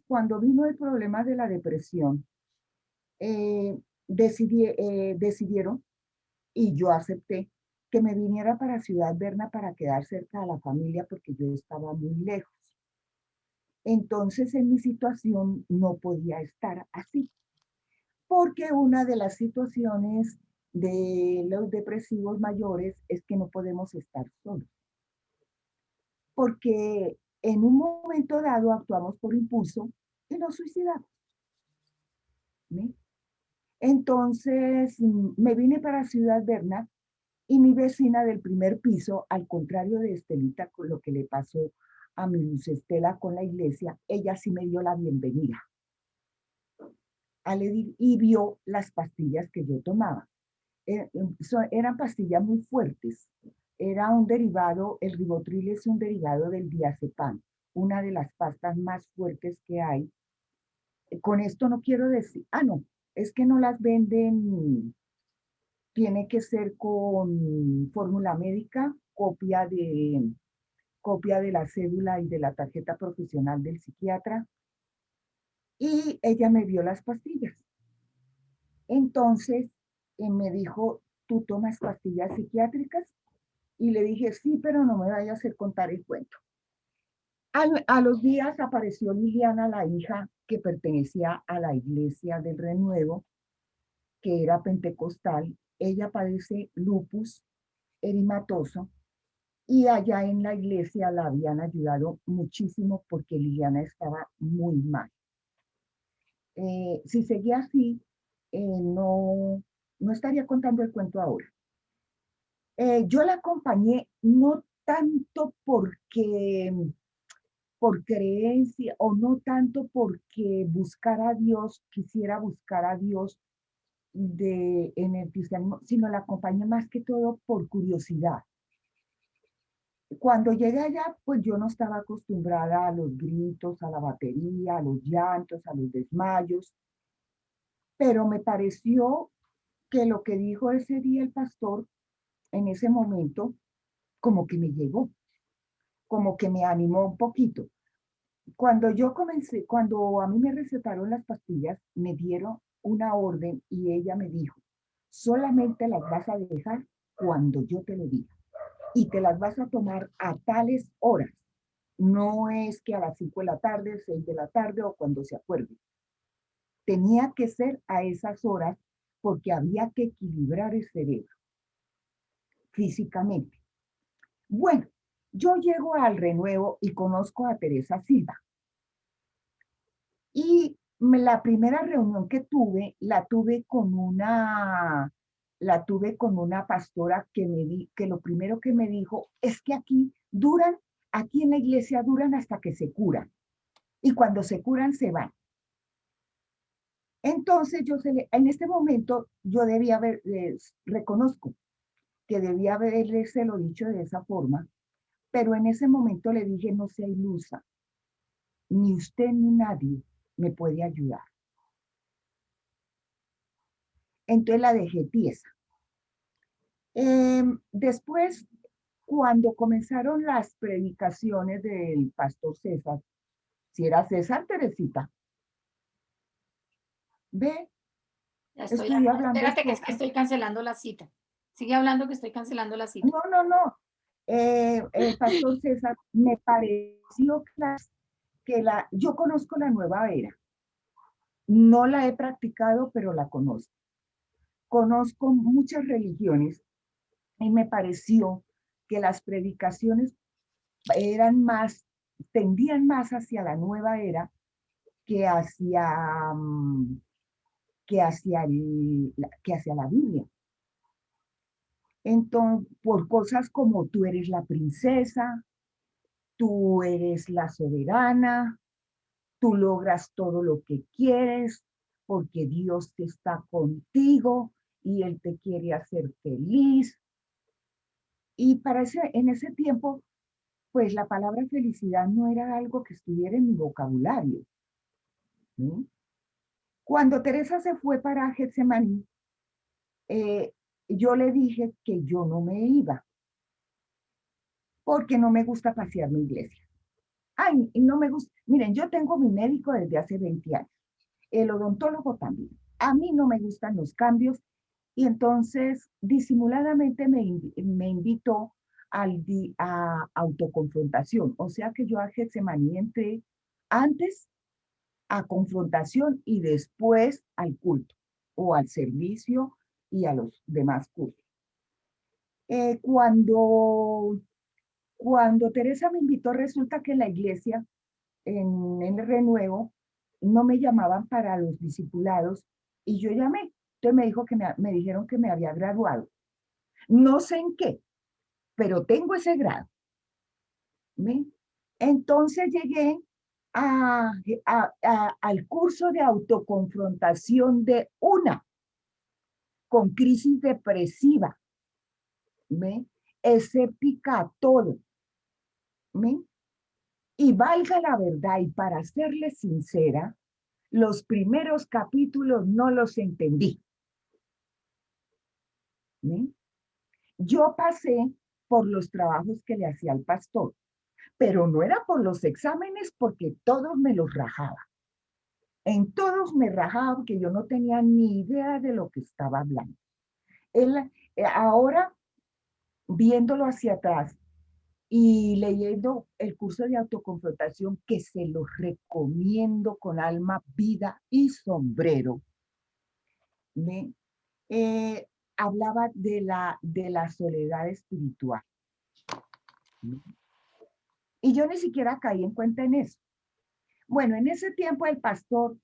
Cuando vino el problema de la depresión, eh, decidieron, y yo acepté, que me viniera para Ciudad Berna para quedar cerca de la familia porque yo estaba muy lejos. Entonces, en mi situación no podía estar así, porque una de las situaciones de los depresivos mayores es que no podemos estar solos, porque en un momento dado actuamos por impulso y nos suicidamos. ¿Sí? Entonces, me vine para Ciudad Berna y mi vecina del primer piso, al contrario de Estelita, con lo que le pasó a mi Luz Estela con la iglesia, ella sí me dio la bienvenida y vio las pastillas que yo tomaba. Eran pastillas muy fuertes. Era un derivado, el ribotril es un derivado del diazepam, una de las pastas más fuertes que hay. Con esto no quiero decir, no, es que no las venden, tiene que ser con fórmula médica, copia de la cédula y de la tarjeta profesional del psiquiatra, y ella me dio las pastillas. Entonces, me dijo, ¿tú tomas pastillas psiquiátricas? Y le dije, sí, pero no me vaya a hacer contar el cuento. A los días apareció Liliana, la hija que pertenecía a la iglesia del Renuevo, que era pentecostal. Ella padece lupus erimatoso y allá en la iglesia la habían ayudado muchísimo porque Liliana estaba muy mal. Si seguía así, no estaría contando el cuento ahora. Yo la acompañé no tanto por creencia o no tanto porque quisiera buscar a Dios en el cristianismo, sino la acompañé más que todo por curiosidad. Cuando llegué allá, pues yo no estaba acostumbrada a los gritos, a la batería, a los llantos, a los desmayos, pero me pareció que lo que dijo ese día el pastor en ese momento, como que me llegó, como que me animó un poquito. Cuando a mí me recetaron las pastillas, me dieron una orden y ella me dijo, solamente las vas a dejar cuando yo te lo diga y te las vas a tomar a tales horas. No es que a las 5 de la tarde, 6 de la tarde o cuando se acuerde. Tenía que ser a esas horas porque había que equilibrar el cerebro físicamente. Bueno, yo llego al Renuevo y conozco a Teresa Silva. Y la primera reunión que tuve, la tuve con una pastora que lo primero que me dijo es que aquí en la iglesia duran hasta que se curan. Y cuando se curan se van. Entonces en este momento yo reconozco que debía haberse lo dicho de esa forma, pero en ese momento le dije, no sea ilusa, ni usted ni nadie me puede ayudar. Entonces la dejé tiesa. Después, cuando comenzaron las predicaciones del pastor César, si era César, Teresita, ve, estoy hablando Espérate que es que estoy cancelando la cita. Sigue hablando que estoy cancelando la cita. No. El pastor César me pareció yo conozco la nueva era. No la he practicado, pero la conozco. Conozco muchas religiones y me pareció que las predicaciones tendían más hacia la nueva era que que hacia la Biblia. Entonces, por cosas como tú eres la princesa, tú eres la soberana, tú logras todo lo que quieres porque Dios te está contigo y Él te quiere hacer feliz. Y en ese tiempo, pues la palabra felicidad no era algo que estuviera en mi vocabulario. ¿Sí? Cuando Teresa se fue para Getsemaní, yo le dije que yo no me iba porque no me gusta pasear mi iglesia. Ay, no me gusta. Miren, yo tengo mi médico desde hace 20 años, el odontólogo también. A mí no me gustan los cambios y entonces disimuladamente me invitó a autoconfrontación. O sea que yo a Getsemaní entré antes a confrontación y después al culto o al servicio y a los demás cultos. Eh, cuando, cuando Teresa me invitó, resulta que en la iglesia, en el renuevo, no me llamaban para los discipulados y yo llamé. Entonces me dijo que me dijeron que me había graduado. No sé en qué, pero tengo ese grado. ¿Ven? Entonces llegué a, al curso de autoconfrontación de una con crisis depresiva, ¿ven? Escéptica a todo. ¿Ven? Y valga la verdad, y para serle sincera, los primeros capítulos no los entendí. ¿Ven? Yo pasé por los trabajos que le hacía al pastor, pero no era por los exámenes porque todos me los rajaba. En todos me rajaba porque yo no tenía ni idea de lo que estaba hablando. Él, ahora, viéndolo hacia atrás y leyendo el curso de autoconfrontación, que se los recomiendo con alma, vida y sombrero, me, eh, hablaba de la soledad espiritual. ¿No? Y yo ni siquiera caí en cuenta en eso. Bueno, en ese tiempo el pastor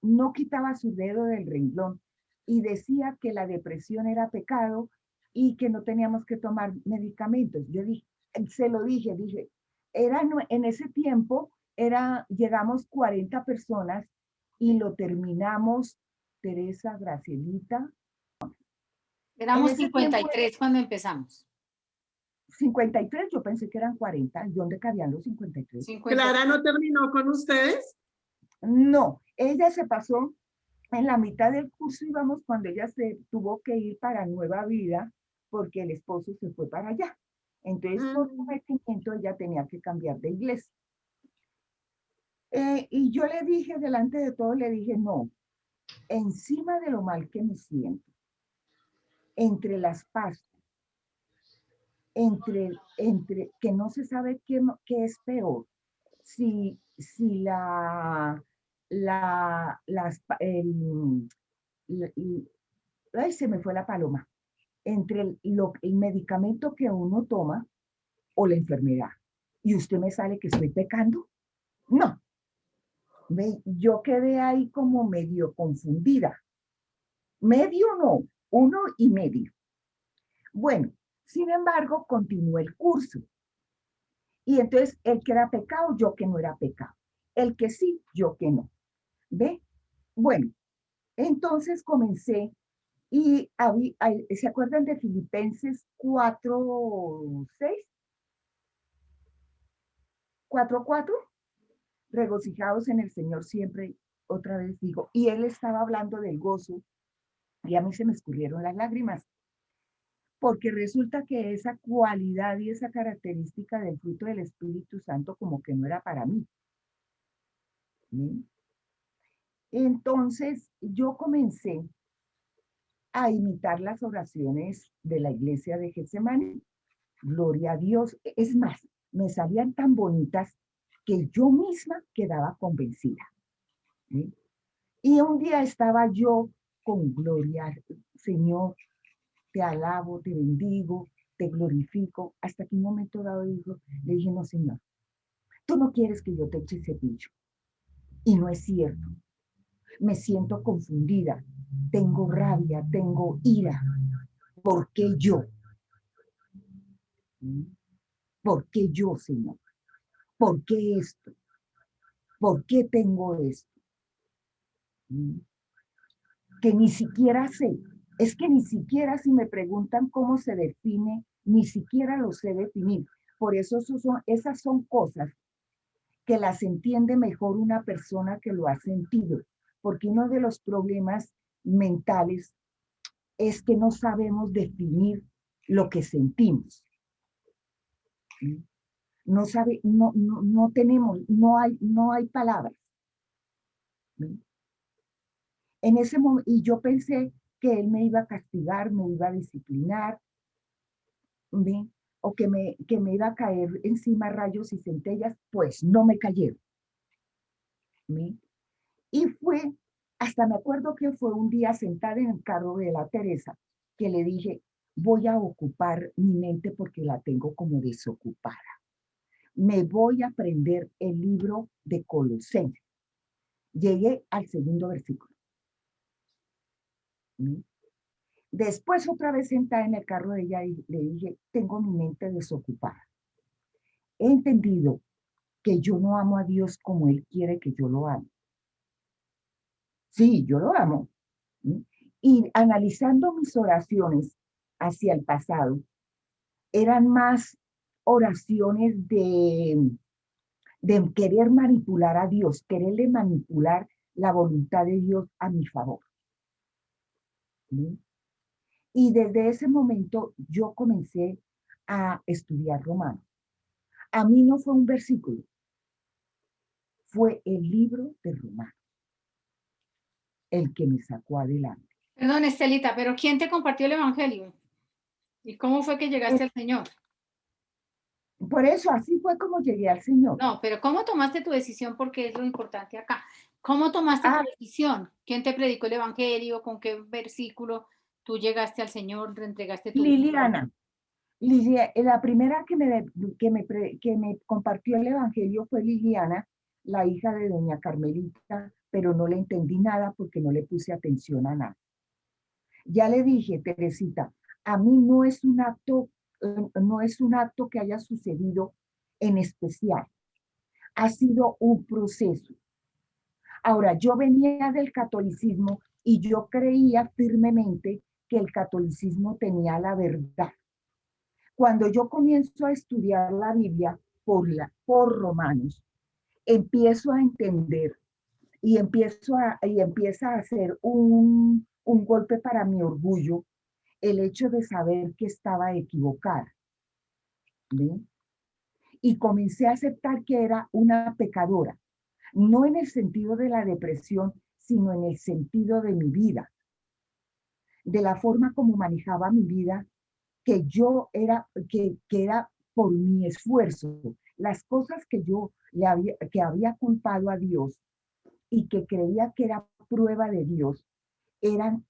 no quitaba su dedo del renglón y decía que la depresión era pecado y que no teníamos que tomar medicamentos. Yo dije, se lo dije, en ese tiempo llegamos 40 personas y lo terminamos, Teresa, Gracielita. En Éramos ese cincuenta tiempo, y tres cuando empezamos. 53, yo pensé que eran 40. ¿Dónde cabían los 53? 53. ¿Clara no terminó con ustedes? No, ella se pasó en la mitad del curso, íbamos cuando ella se tuvo que ir para Nueva Vida porque el esposo se fue para allá. Entonces, por Mm. sometimiento, ella tenía que cambiar de iglesia. Y yo le dije, delante de todo, le dije, no, encima de lo mal que me siento, entre las Pascuas, entre que no se sabe qué es peor, si las, ay, se me fue la paloma, entre el medicamento que uno toma o la enfermedad. Y usted me sale que estoy pecando. No, yo quedé ahí como medio confundida. Medio no, 1 y medio. Bueno, sin embargo, continuó el curso. Y entonces, el que era pecado, yo que no era pecado. El que sí, yo que no. ¿Ve? Bueno, entonces comencé y ¿se acuerdan de Filipenses 4:6? 4:4, regocijados en el Señor siempre, otra vez digo, y él estaba hablando del gozo y a mí se me escurrieron las lágrimas, porque resulta que esa cualidad y esa característica del fruto del Espíritu Santo como que no era para mí. ¿Sí? Entonces yo comencé a imitar las oraciones de la iglesia de Getsemaní. Gloria a Dios. Es más, me salían tan bonitas que yo misma quedaba convencida. ¿Sí? Y un día estaba yo con gloria, Señor, te alabo, te bendigo, te glorifico, hasta que un momento dado le dije, no, Señor, tú no quieres que yo te eche cepillo. Y no es cierto. Me siento confundida, tengo rabia, tengo ira. ¿Por qué yo? ¿Por qué yo, Señor? ¿Por qué esto? ¿Por qué tengo esto? Que ni siquiera sé. Es que ni siquiera si me preguntan cómo se define, ni siquiera lo sé definir. Por eso esas son cosas que las entiende mejor una persona que lo ha sentido. Porque uno de los problemas mentales es que no sabemos definir lo que sentimos. No sabe, no tenemos, no hay palabras. ¿Sí? En ese momento, y yo pensé que él me iba a castigar, me iba a disciplinar, ¿sí? O que me iba a caer encima rayos y centellas, pues no me cayeron. ¿Sí? Y fue, hasta me acuerdo que fue un día sentada en el carro de la Teresa, que le dije, voy a ocupar mi mente porque la tengo como desocupada. Me voy a aprender el libro de Colosenses. Llegué al segundo versículo. ¿Sí? Después otra vez sentada en el carro de ella y le dije, tengo mi mente desocupada. He entendido que yo no amo a Dios como Él quiere que yo lo ame. Sí, yo lo amo. ¿Sí? Y analizando mis oraciones hacia el pasado, eran más oraciones de querer manipular a Dios, quererle manipular la voluntad de Dios a mi favor. ¿Sí? Y desde ese momento yo comencé a estudiar romano. A mí no fue un versículo, fue el libro de Romano el que me sacó adelante. Perdón, Estelita, pero ¿quién te compartió el evangelio? ¿Y cómo fue que llegaste al Señor? Por eso así fue como llegué al Señor. No, pero ¿cómo tomaste tu decisión? Porque es lo importante acá. ¿Cómo tomaste tu Ah, decisión? ¿Quién te predicó el evangelio? ¿Con qué versículo tú llegaste al Señor, le entregaste tu vida? Liliana, la primera que me compartió el Evangelio fue Liliana, la hija de doña Carmelita, pero no le entendí nada porque no le puse atención a nada. Ya le dije, Teresita, a mí no es un acto que haya sucedido en especial. Ha sido un proceso. Ahora, yo venía del catolicismo y yo creía firmemente que el catolicismo tenía la verdad. Cuando yo comienzo a estudiar la Biblia por Romanos, empiezo a entender y empieza a hacer un golpe para mi orgullo el hecho de saber que estaba equivocada. ¿Sí? Y comencé a aceptar que era una pecadora, no en el sentido de la depresión, sino en el sentido de mi vida, de la forma como manejaba mi vida, que era por mi esfuerzo, las cosas que que había culpado a Dios y que creía que era prueba de Dios, eran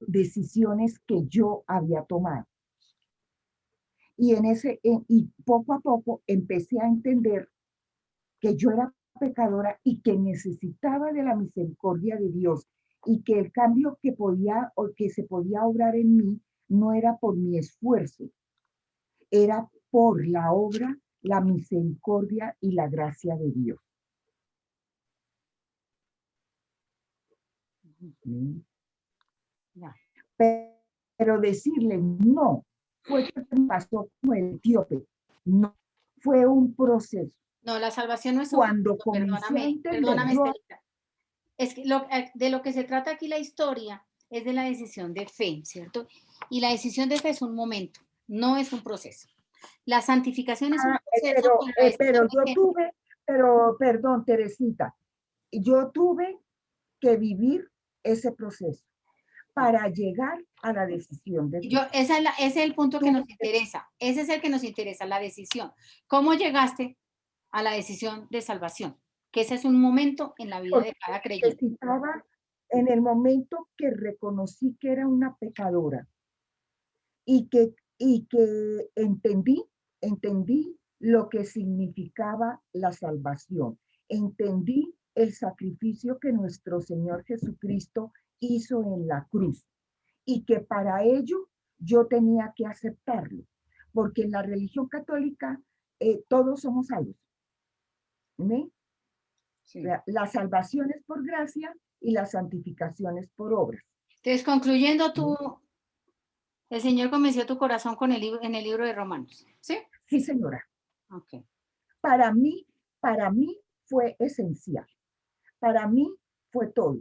decisiones que yo había tomado. Y poco a poco empecé a entender que yo era pecadora y que necesitaba de la misericordia de Dios y que el cambio que se podía obrar en mí no era por mi esfuerzo, era por la obra, la misericordia y la gracia de Dios. ¿Sí? Ya. Pero decirle no fue que me pasó como el etíope, no, fue un proceso. No, la salvación no es un Cuando proceso, comencé a perdóname, entender, perdóname, Estelita. Es que de lo que se trata aquí la historia es de la decisión de fe, ¿cierto? Y la decisión de fe es un momento, no es un proceso. La santificación es un proceso, pero la decisión pero de fe, perdón, Teresita, yo tuve que vivir ese proceso para llegar a la decisión de fe. ese es el punto que nos interesa, ese es el que nos interesa, la decisión. ¿Cómo llegaste a la decisión de salvación? Que ese es un momento en la vida de Porque cada creyente. necesitaba, en el momento que reconocí que era una pecadora y que entendí lo que significaba la salvación. Entendí el sacrificio que nuestro Señor Jesucristo hizo en la cruz y que para ello yo tenía que aceptarlo, porque en la religión católica todos somos salvos. ¿Sí? Sí. La salvación es por gracia y la santificación es por obras. Entonces, concluyendo, ¿Sí? el Señor convenció tu corazón con en el libro de Romanos, ¿sí? Sí, señora. Ok. Para mí fue esencial. Para mí fue todo.